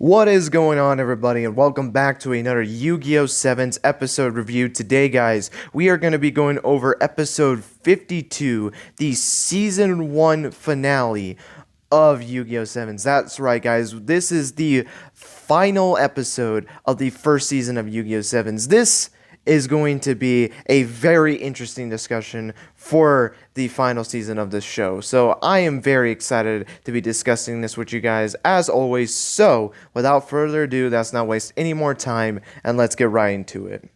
What is going on, everybody, and welcome back to another Yugioh Sevens episode review. Today, guys, we are going to be going over episode 52, the season 1 finale of Yugioh Sevens. That's right, guys. This is the final episode of the first season of Yugioh Sevens. This is going to be a very interesting discussion for the final season of this show. So I am very excited to be discussing this with you guys as always. So without further ado, let's not waste any more time and let's get right into it.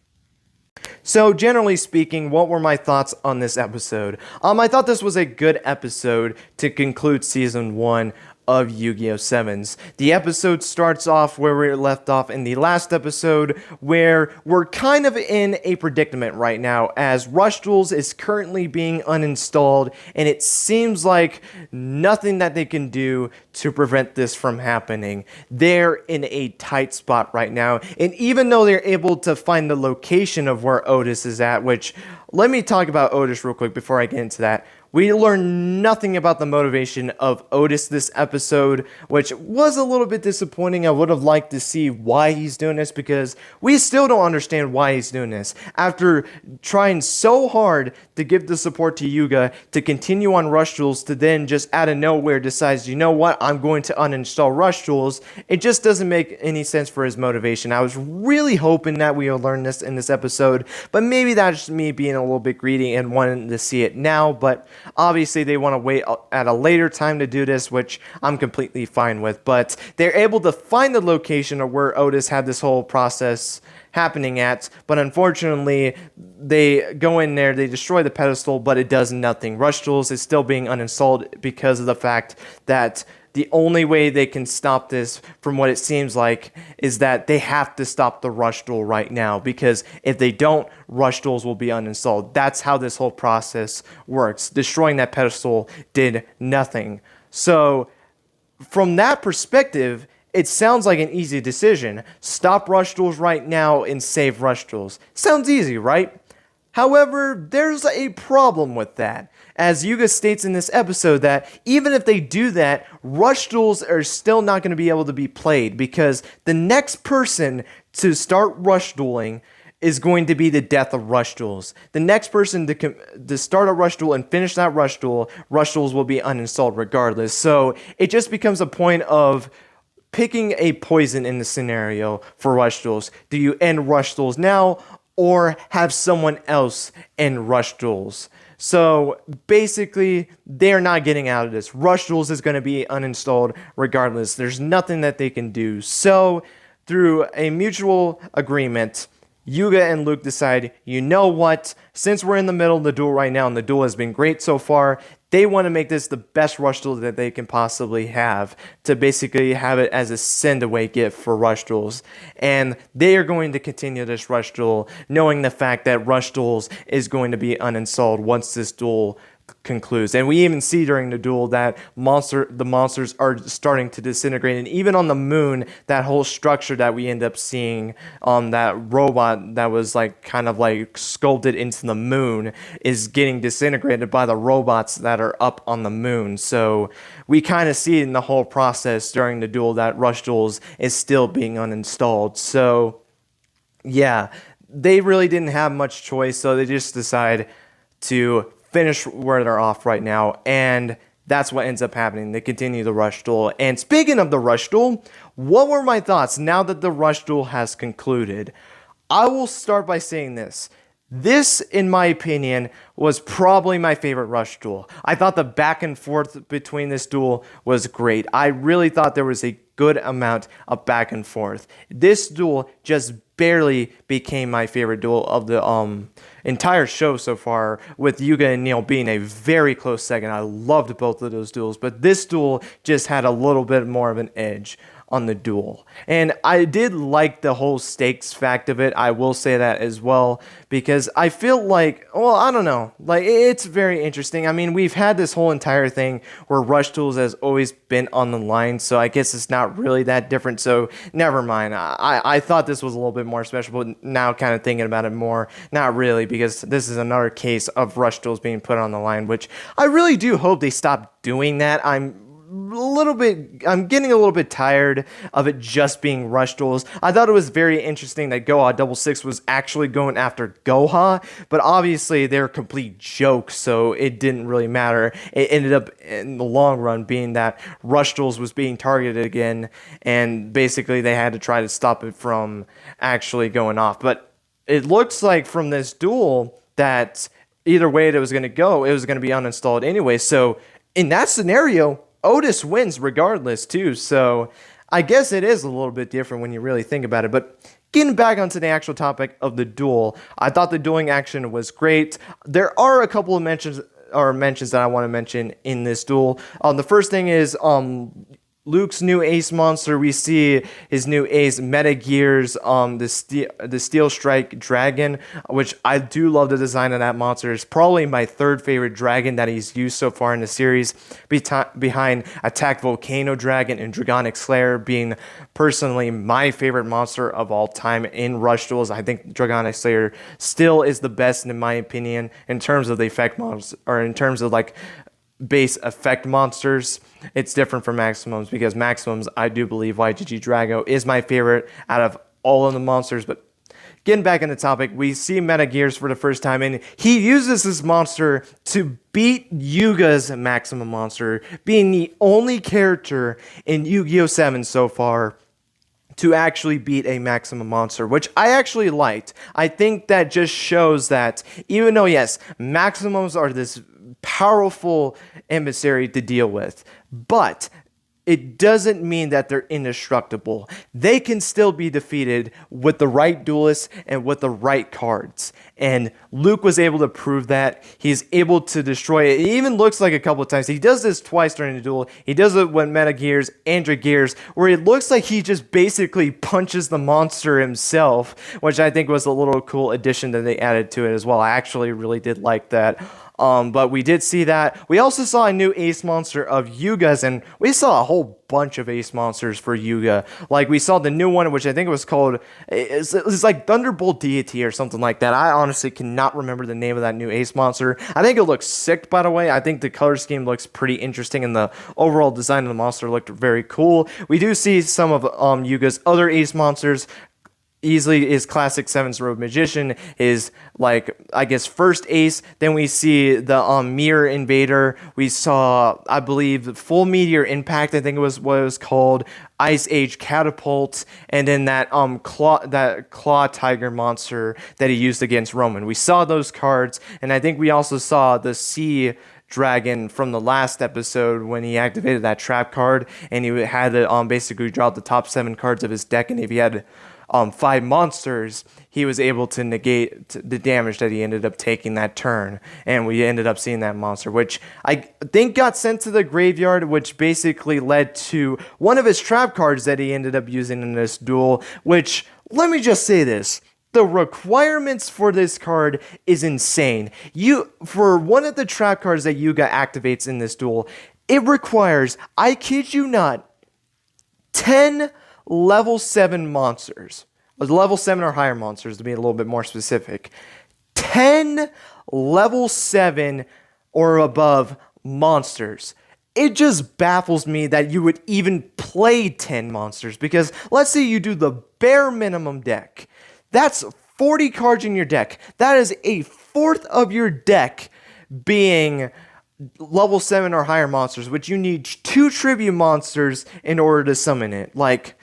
So generally speaking, what were my thoughts on this episode? I thought this was a good episode to conclude season 1 of Yugioh Sevens. The episode starts off where we left off in the last episode, where we're kind of in a predicament right now, as Rush Duels is currently being uninstalled, and it seems like nothing that they can do to prevent this from happening. They're in a tight spot right now, and even though they're able to find the location of where Otis is at, which, let me talk about Otis real quick before I get into that. We learned nothing about the motivation of Otis this episode, which was a little bit disappointing. I would have liked to see why he's doing this, because we still don't understand why he's doing this. After trying so hard to give the support to Yuga, to continue on Rush Duels, to then just out of nowhere decides, you know what, I'm going to uninstall Rush Duels. It just doesn't make any sense for his motivation. I was really hoping that we would learn this in this episode, but maybe that's just me being a little bit greedy and wanting to see it now, but obviously, they want to wait at a later time to do this, which I'm completely fine with. But they're able to find the location of where Otis had this whole process happening at. But unfortunately, they go in there, they destroy the pedestal, but it does nothing. Rush Duels is still being uninstalled because of the fact that the only way they can stop this, from what it seems like, is that they have to stop the Rush Duel right now, because if they don't, Rush Duels will be uninstalled. That's how this whole process works. Destroying that pedestal did nothing. So, from that perspective, it sounds like an easy decision. Stop Rush Duels right now and save Rush Duels. Sounds easy, right? However, there's a problem with that, as Yuga states in this episode that even if they do that, Rush Duels are still not going to be able to be played, because the next person to start Rush Dueling is going to be the death of Rush Duels. The next person to start a Rush Duel and finish that Rush Duels will be uninstalled regardless. So it just becomes a point of picking a poison in the scenario for Rush Duels. Do you end Rush Duels now, or have someone else end Rush Duels? So basically, they're not getting out of this. Rush Duels is going to be uninstalled regardless. There's nothing that they can do. So through a mutual agreement, Yuga and Luke decide, you know what, since we're in the middle of the duel right now, and the duel has been great so far, they want to make this the best Rush Duel that they can possibly have, to basically have it as a send-away gift for Rush Duels. And they are going to continue this Rush Duel, knowing the fact that Rush Duels is going to be uninstalled once this duel concludes. And we even see during the duel that the monsters are starting to disintegrate, and even on the moon, that whole structure that we end up seeing on that robot that was like kind of like sculpted into the moon is getting disintegrated by the robots that are up on the moon. So we kind of see in the whole process during the duel that Rush Duels is still being uninstalled. So yeah, they really didn't have much choice, so they just decide to finish where they're off right now, and that's what ends up happening. They continue the Rush Duel. And speaking of the Rush Duel, what were my thoughts now that the Rush Duel has concluded? I will start by saying this. This, in my opinion, was probably my favorite Rush Duel. I thought the back and forth between this duel was great. I really thought there was a good amount of back and forth. This duel just barely became my favorite duel of the entire show so far, with Yuga and Neil being a very close second. I loved both of those duels, but this duel just had a little bit more of an edge on the duel. And I did like the whole stakes fact of it, I will say that as well, because I feel like, well, I don't know, like, it's very interesting. I mean, we've had this whole entire thing where Rush Duels has always been on the line, so I guess it's not really that different, so never mind. I thought this was a little bit more special, but now kind of thinking about it more, not really, because this is another case of Rush Duels being put on the line, which I really do hope they stop doing that. I'm I'm getting a little bit tired of it just being rush duels. I thought it was very interesting that Goha Double Six was actually going after Goha, but obviously they're complete jokes, so it didn't really matter. It ended up in the long run being that rush duels was being targeted again, and basically they had to try to stop it from actually going off. But it looks like from this duel that either way it was going to go, it was going to be uninstalled anyway. So in that scenario, Otis wins regardless too. So I guess it is a little bit different when you really think about it. But getting back onto the actual topic of the duel, I thought the dueling action was great. There are a couple of mentions that I want to mention in this duel. The first thing is Luke's new ace monster. We see his new ace Meta Gears, the Steel Strike Dragon, which I do love the design of that monster. It's probably my third favorite dragon that he's used so far in the series, behind Attack Volcano Dragon and Dragonic Slayer being personally my favorite monster of all time in rush duels. I think Dragonic Slayer still is the best in my opinion in terms of the effect monsters, or in terms of like base effect monsters. It's different from maximums, because maximums, I do believe YGG Drago is my favorite out of all of the monsters. But getting back in the topic, we see Meta Gears for the first time, and he uses this monster to beat Yuga's maximum monster, being the only character in Yugioh Sevens so far to actually beat a maximum monster, which I actually liked. I think that just shows that even though, yes, maximums are this powerful emissary to deal with, but it doesn't mean that they're indestructible. They can still be defeated with the right duelists and with the right cards. And Luke was able to prove that. He's able to destroy it. It even looks like a couple of times. He does this twice during the duel. He does it with Meta Gears and Gears, where it looks like he just basically punches the monster himself, which I think was a little cool addition that they added to it as well. I actually really did like that. But we did see that. We also saw a new ace monster of Yuga's, and we saw a whole bunch of ace monsters for Yuga. Like, we saw the new one, which I think it was called, it's like Thunderbolt Deity or something like that. I honestly cannot remember the name of that new ace monster. I think it looks sick, by the way. I think the color scheme looks pretty interesting, and the overall design of the monster looked very cool. We do see some of Yuga's other ace monsters. Easily his classic Sevens Road Magician, his, like, I guess, first ace. Then we see the Mirror Invader. We saw, I believe, Full Meteor Impact, I think it was what it was called. Ice Age Catapult, and then that Claw Tiger monster that he used against Roman. We saw those cards, and I think we also saw the Sea Dragon from the last episode when he activated that trap card, and he had to basically draw the top 7 cards of his deck, and if he had 5 monsters, he was able to negate the damage that he ended up taking that turn. And we ended up seeing that monster, which I think got sent to the graveyard, which basically led to one of his trap cards that he ended up using in this duel, which, let me just say this. The requirements for this card is insane. For one of the trap cards that Yuga activates in this duel, it requires, I kid you not, 10 level 7 monsters, level 7 or higher monsters to be a little bit more specific. 10 level 7 or above monsters. It just baffles me that you would even play 10 monsters, because let's say you do the bare minimum deck. That's 40 cards in your deck. That is a fourth of your deck being level 7 or higher monsters, which you need 2 tribute monsters in order to summon it. Like,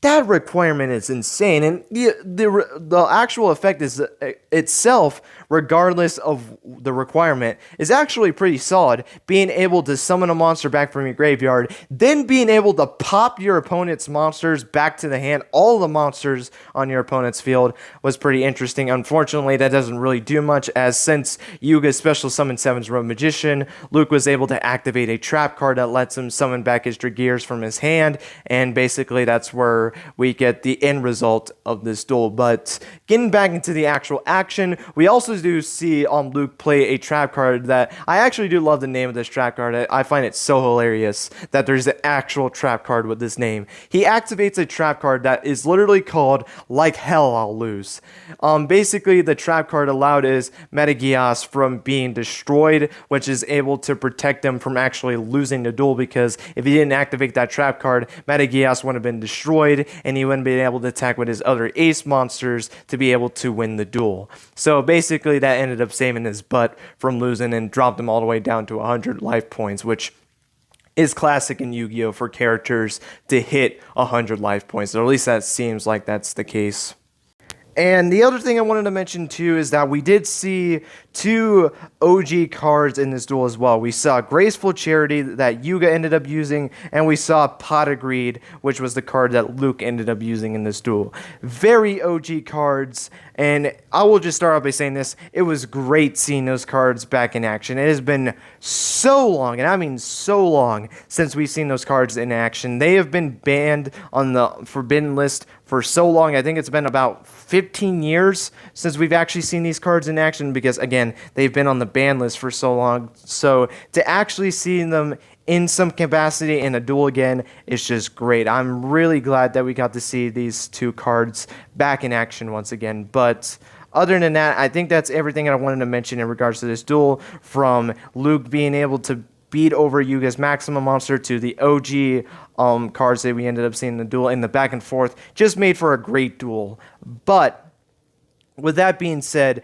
that requirement is insane, and the actual effect is itself, regardless of the requirement, is actually pretty solid. Being able to summon a monster back from your graveyard, then being able to pop your opponent's monsters back to the hand, all the monsters on your opponent's field, was pretty interesting. Unfortunately, that doesn't really do much, as since Yuga special summon Sevens Road Magician, Luke was able to activate a trap card that lets him summon back his Dragears from his hand, and basically that's where before we get the end result of this duel. But getting back into the actual action, we also do see Luke play a trap card that I actually do love the name of this trap card. I find it so hilarious that there's an actual trap card with this name. He activates a trap card that is literally called Like Hell I'll Lose. Basically, the trap card allowed is Yugioh from being destroyed, which is able to protect him from actually losing the duel, because if he didn't activate that trap card, Yugioh would have been destroyed and he wouldn't be able to attack with his other ace monsters to be able to win the duel. So basically that ended up saving his butt from losing and dropped him all the way down to 100 life points, which is classic in Yu-Gi-Oh! For characters to hit 100 life points, or at least that seems like that's the case. And the other thing I wanted to mention too is that we did see 2 OG cards in this duel as well. We saw Graceful Charity that Yuga ended up using, and we saw Pot of Greed, which was the card that Luke ended up using in this duel. Very OG cards, and I will just start off by saying this: it was great seeing those cards back in action. It has been so long, and I mean so long, since we've seen those cards in action. They have been banned on the forbidden list for so long. I think it's been about 15 years since we've actually seen these cards in action, because again, they've been on the ban list for so long. So to actually see them in some capacity in a duel again is just great. I'm really glad that we got to see these 2 cards back in action once again. But other than that, I think that's everything I wanted to mention in regards to this duel, from Luke being able to beat over Yuga's maximum monster to the OG cards that we ended up seeing in the duel, and the back and forth just made for a great duel. But with that being said,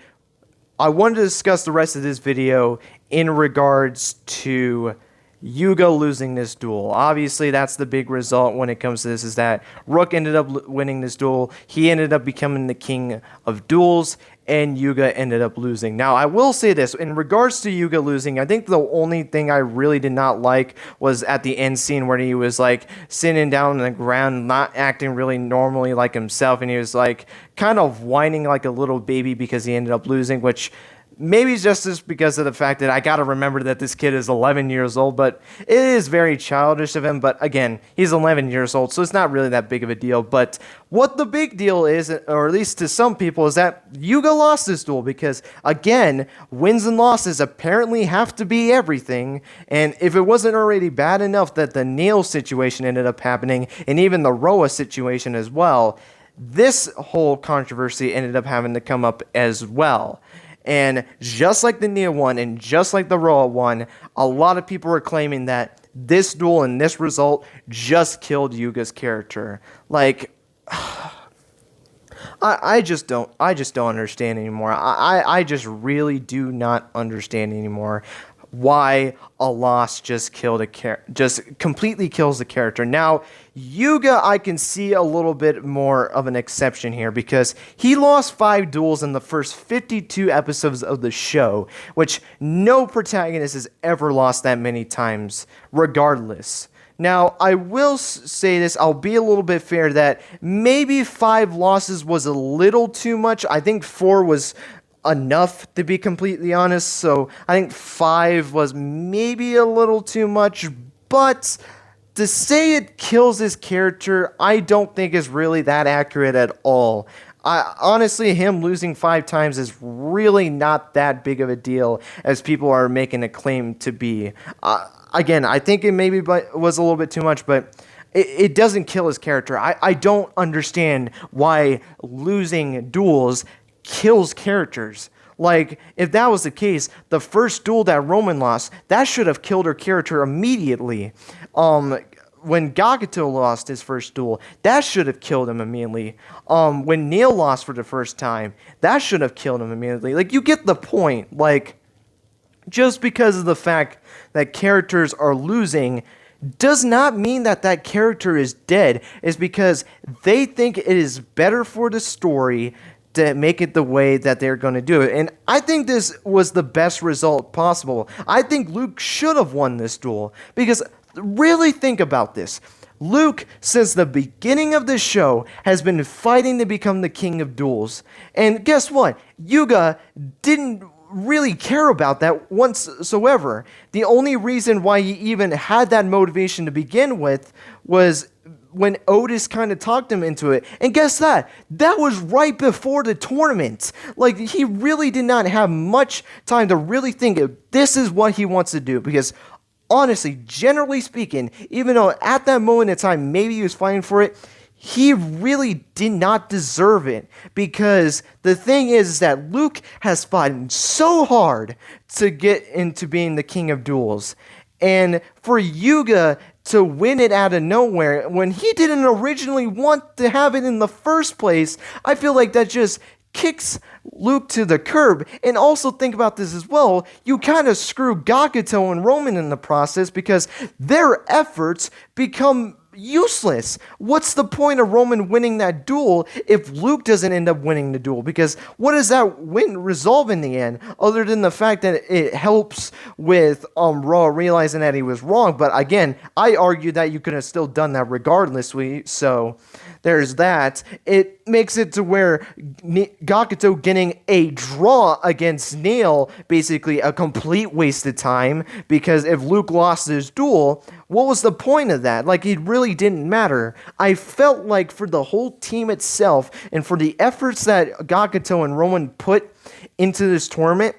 I wanted to discuss the rest of this video in regards to Yuga losing this duel. Obviously, that's the big result when it comes to this, is that Rook ended up winning this duel. He ended up becoming the king of duels, and Yuga ended up losing. Now, I will say this, in regards to Yuga losing, I think the only thing I really did not like was at the end scene where he was like sitting down on the ground, not acting really normally like himself, and he was like kind of whining like a little baby because he ended up losing, which maybe it's just because of the fact that I gotta remember that this kid is 11 years old, but it is very childish of him. But again, he's 11 years old, so it's not really that big of a deal. But what the big deal is, or at least to some people, is that Yuga lost this duel, because again, wins and losses apparently have to be everything. And if it wasn't already bad enough that the Neil situation ended up happening, and even the Roa situation as well, this whole controversy ended up having to come up as well. And just like the Nia one and just like the Roa one, a lot of people are claiming that this duel and this result just killed Yuga's character. Like, I just don't understand anymore. I just really do not understand anymore why a loss just completely kills the character. Now, Yuga, I can see a little bit more of an exception here, because he lost 5 duels in the first 52 episodes of the show, which no protagonist has ever lost that many times, regardless. Now, I will say this, I'll be a little bit fair, that maybe 5 losses was a little too much. I think 4 was enough, to be completely honest. So I think 5 was maybe a little too much, but to say it kills his character, I don't think is really that accurate at all. Honestly, him losing 5 times is really not that big of a deal as people are making a claim to be. Again, I think it maybe was a little bit too much, but it doesn't kill his character. I don't understand why losing duels kills characters. Like, if that was the case, the first duel that Roman lost, that should have killed her character immediately. When Gakuto lost his first duel, that should have killed him immediately. When Neil lost for the first time, that should have killed him immediately. Like, you get the point. Like, just because of the fact that characters are losing does not mean that that character is dead. It's because they think it is better for the story to make it the way that they're going to do it. And I think this was the best result possible. I think Luke should have won this duel, because really think about this. Luke, since the beginning of this show, has been fighting to become the king of duels. And guess what? Yuga didn't really care about that whatsoever. The only reason why he even had that motivation to begin with was when Otis kind of talked him into it. And guess that? That was right before the tournament. Like, he really did not have much time to really think if this is what he wants to do. Because, honestly, generally speaking, even though at that moment in time, maybe he was fighting for it, he really did not deserve it. Because the thing is that Luke has fought so hard to get into being the king of duels. And for Yuga to win it out of nowhere when he didn't originally want to have it in the first place, I feel like that just kicks Luke to the curb. And also think about this as well, you kind of screw Gakuto and Roman in the process because their efforts become useless. What's the point of Roman winning that duel if Luke doesn't end up winning the duel? Because what does that win resolve in the end, other than the fact that it helps with Raw realizing that he was wrong? But again, I argue that you could have still done that regardlessly, so there's that. It makes it to where Gakuto getting a draw against Neil, basically a complete waste of time, because if Luke lost his duel, what was the point of that? Like, it really didn't matter. I felt like for the whole team itself and for the efforts that Gakuto and Roman put into this tournament,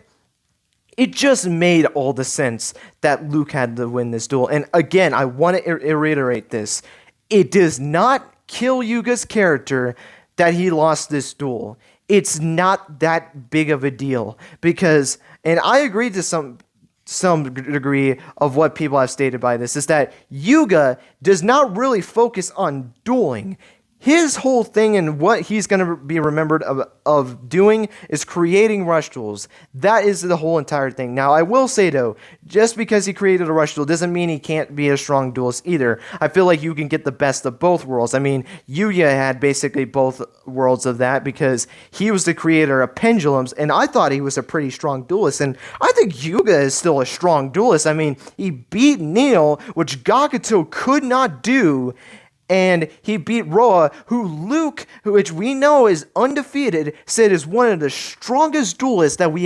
it just made all the sense that Luke had to win this duel. And again, I want to reiterate this. It does not kill Yuga's character that he lost this duel. It's not that big of a deal because, and I agree to some degree of what people have stated by this, is that Yuga does not really focus on dueling. His whole thing and what he's going to be remembered of doing is creating rush duels. That is the whole entire thing. Now, I will say, though, just because he created a rush duel doesn't mean he can't be a strong duelist either. I feel like you can get the best of both worlds. I mean, Yuya had basically both worlds of that because he was the creator of pendulums, and I thought he was a pretty strong duelist, and I think Yuga is still a strong duelist. I mean, he beat Neil, which Gakuto could not do, and he beat Roa, who Luke, which we know is undefeated, said is one of the strongest duelists that he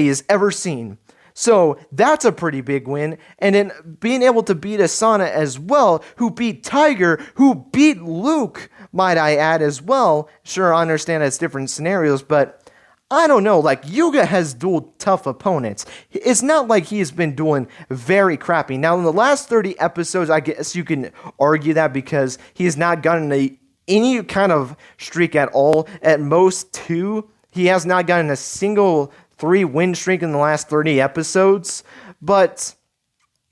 has ever seen. So that's a pretty big win. And then being able to beat Asana as well, who beat Tiger, who beat Luke, might I add as well. Sure, I understand it's different scenarios, but I don't know, like, Yuga has dueled tough opponents. It's not like he's been doing very crappy. Now, in the last 30 episodes, I guess you can argue that because he's not gotten any kind of streak at all. At most 2. He has not gotten a single 3-win streak in the last 30 episodes. But,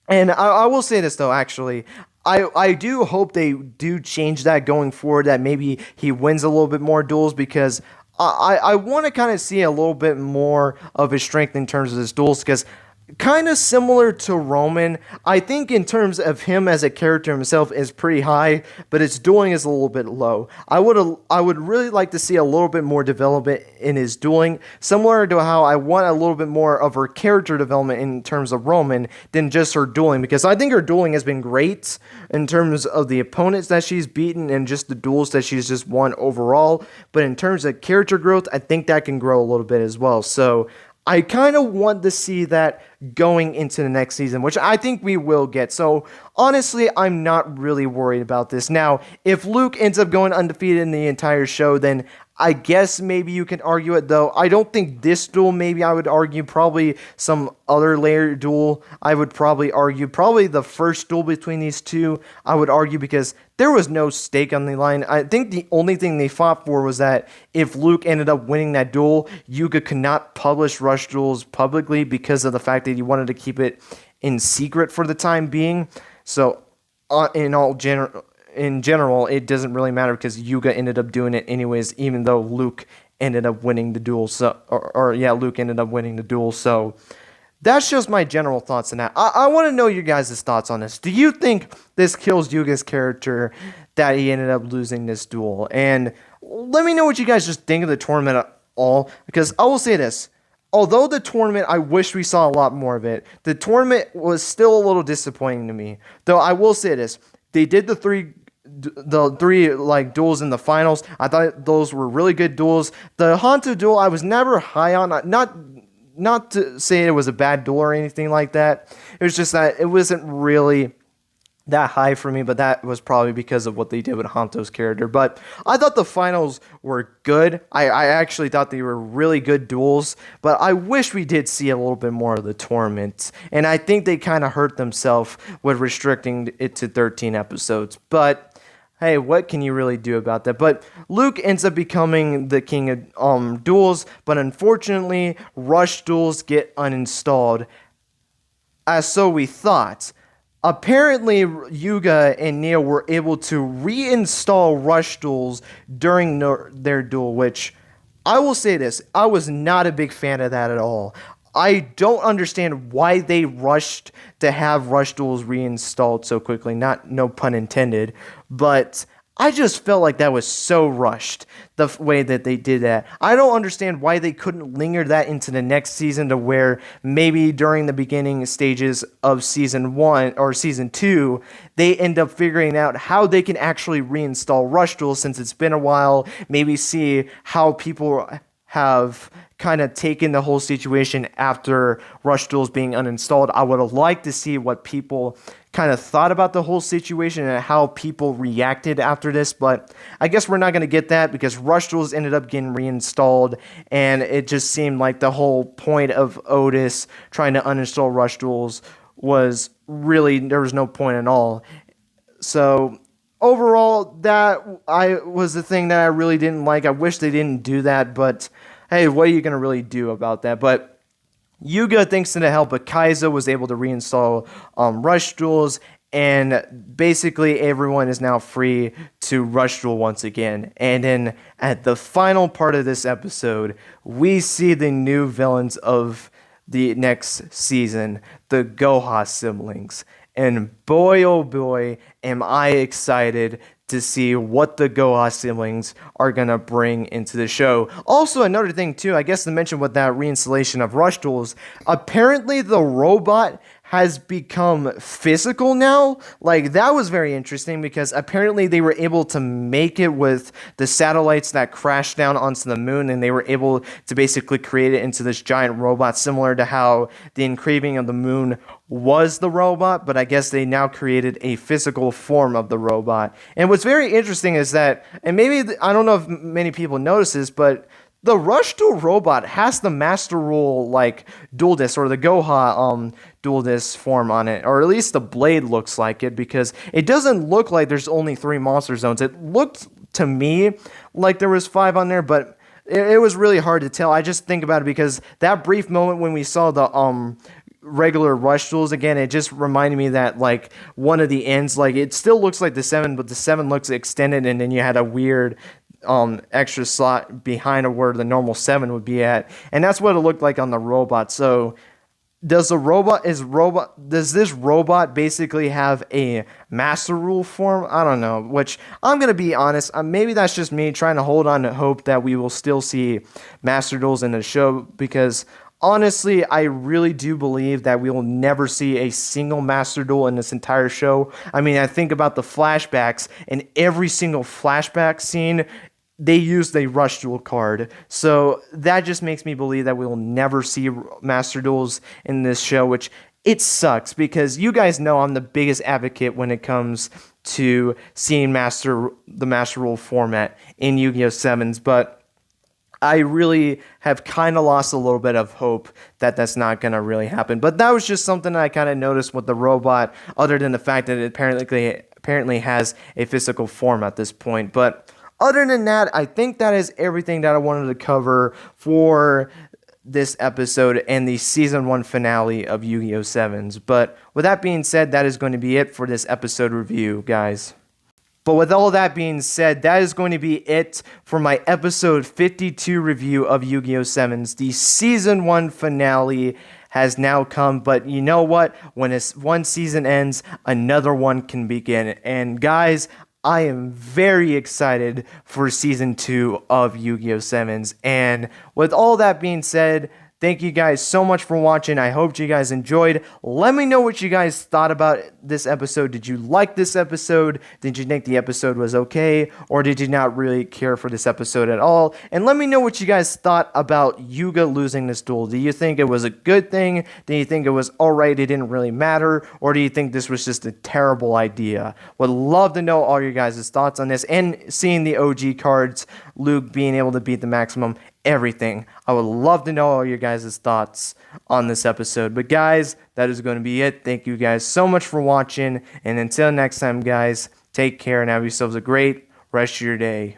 and I will say this, though, actually. I do hope they do change that going forward, that maybe he wins a little bit more duels, because I want to kind of see a little bit more of his strength in terms of his duels, because kind of similar to Roman, I think in terms of him as a character himself is pretty high, but his dueling is a little bit low. I would really like to see a little bit more development in his dueling, similar to how I want a little bit more of her character development in terms of Roman than just her dueling, because I think her dueling has been great in terms of the opponents that she's beaten and just the duels that she's just won overall, but in terms of character growth, I think that can grow a little bit as well. So I kind of want to see that going into the next season, which I think we will get. So, honestly, I'm not really worried about this. Now, if Luke ends up going undefeated in the entire show, then I guess maybe you can argue it, though. I don't think this duel, maybe I would argue. Probably some other layer duel, I would probably argue. Probably the first duel between these two, I would argue, because there was no stake on the line. I think the only thing they fought for was that if Luke ended up winning that duel, Yuga could not publish rush duels publicly because of the fact that he wanted to keep it in secret for the time being. So, in general, it doesn't really matter because Yuga ended up doing it anyways, even though Luke ended up winning the duel. So, Luke ended up winning the duel. So, that's just my general thoughts on that. I want to know your guys' thoughts on this. Do you think this kills Yuga's character that he ended up losing this duel? And let me know what you guys just think of the tournament at all, because I will say this. Although the tournament, I wish we saw a lot more of it, the tournament was still a little disappointing to me. Though I will say this. They did the three like duels in the finals. I thought those were really good duels. The Hanto duel, I was never high on. Not to say it was a bad duel or anything like that. It was just that it wasn't really that high for me, but that was probably because of what they did with Hanto's character. But I thought the finals were good. I actually thought they were really good duels, but I wish we did see a little bit more of the tournament. And I think they kind of hurt themselves with restricting it to 13 episodes. But hey, what can you really do about that? But Luke ends up becoming the king of duels, but unfortunately, rush duels get uninstalled, as so we thought. Apparently, Yuga and Neo were able to reinstall rush duels during their duel, which I will say this, I was not a big fan of that at all. I don't understand why they rushed to have rush duels reinstalled so quickly, not no pun intended, but I just felt like that was so rushed, the way that they did that. I don't understand why they couldn't linger that into the next season to where maybe during the beginning stages of season 1 or season 2, they end up figuring out how they can actually reinstall rush duels since it's been a while, maybe see how people have kind of taken the whole situation after rush duels being uninstalled. I would have liked to see what people kind of thought about the whole situation and how people reacted after this, but I guess we're not going to get that because rush duels ended up getting reinstalled, and it just seemed like the whole point of Otis trying to uninstall rush duels was really, there was no point at all. So overall, that was the thing that I really didn't like. I wish they didn't do that, but hey, what are you going to really do about that? But Yuga, thanks to the help of Kaizo, was able to reinstall rush duels, and basically everyone is now free to rush duel once again. And then at the final part of this episode, we see the new villains of the next season, the Goha siblings. And boy, oh boy, am I excited to see what the Goha siblings are going to bring into the show. Also, another thing, too, I guess to mention with that reinstallation of rush duels, apparently the robot has become physical now. Like, that was very interesting because apparently they were able to make it with the satellites that crashed down onto the moon, and they were able to basically create it into this giant robot, similar to how the engraving of the moon was the robot, but I guess they now created a physical form of the robot. And what's very interesting is that, and maybe, I don't know if many people notice this, but the Rush Duel robot has the Master Rule, like, dual disc, or the Goha dual disc form on it, or at least the blade looks like it, because it doesn't look like there's only 3 monster zones. It looked to me like there was 5 on there, but it was really hard to tell. I just think about it because that brief moment when we saw the regular rush duels again, it just reminded me that, like, one of the ends, like, it still looks like the 7, but the 7 looks extended, and then you had a weird extra slot behind where the normal 7 would be at, and that's what it looked like on the robot. So does this robot basically have a Master Rule form? I don't know, which I'm gonna be honest, maybe that's just me trying to hold on to hope that we will still see Master Duels in the show, because honestly, I really do believe that we will never see a single Master Duel in this entire show. I mean, I think about the flashbacks, and every single flashback scene, they used a Rush Duel card. So that just makes me believe that we will never see Master Duels in this show, which it sucks because you guys know I'm the biggest advocate when it comes to seeing the Master Rule format in Yugioh Sevens, but I really have kind of lost a little bit of hope that that's not going to really happen. But that was just something I kind of noticed with the robot, other than the fact that it apparently has a physical form at this point. But other than that, I think that is everything that I wanted to cover for this episode and the Season 1 finale of Yugioh Sevens. But with that being said, that is going to be it for this episode review, guys. But with all that being said, that is going to be it for my episode 52 review of Yugioh Sevens. The Season 1 finale has now come, but you know what? When one season ends, another one can begin. And guys, I am very excited for Season 2 of Yugioh Sevens. And with all that being said, Thank you guys so much for watching. I hope you guys enjoyed. Let me know what you guys thought about this episode. Did you like this episode? Did you think the episode was okay? Or did you not really care for this episode at all? And let me know what you guys thought about Yuga losing this duel. Do you think it was a good thing? Do you think it was alright, it didn't really matter? Or do you think this was just a terrible idea? Would love to know all your guys' thoughts on this, and seeing the OG cards, Luke being able to beat the maximum, everything. I would love to know all your guys' thoughts on this episode. But guys, that is going to be it. Thank you guys so much for watching. And until next time, guys, take care and have yourselves a great rest of your day.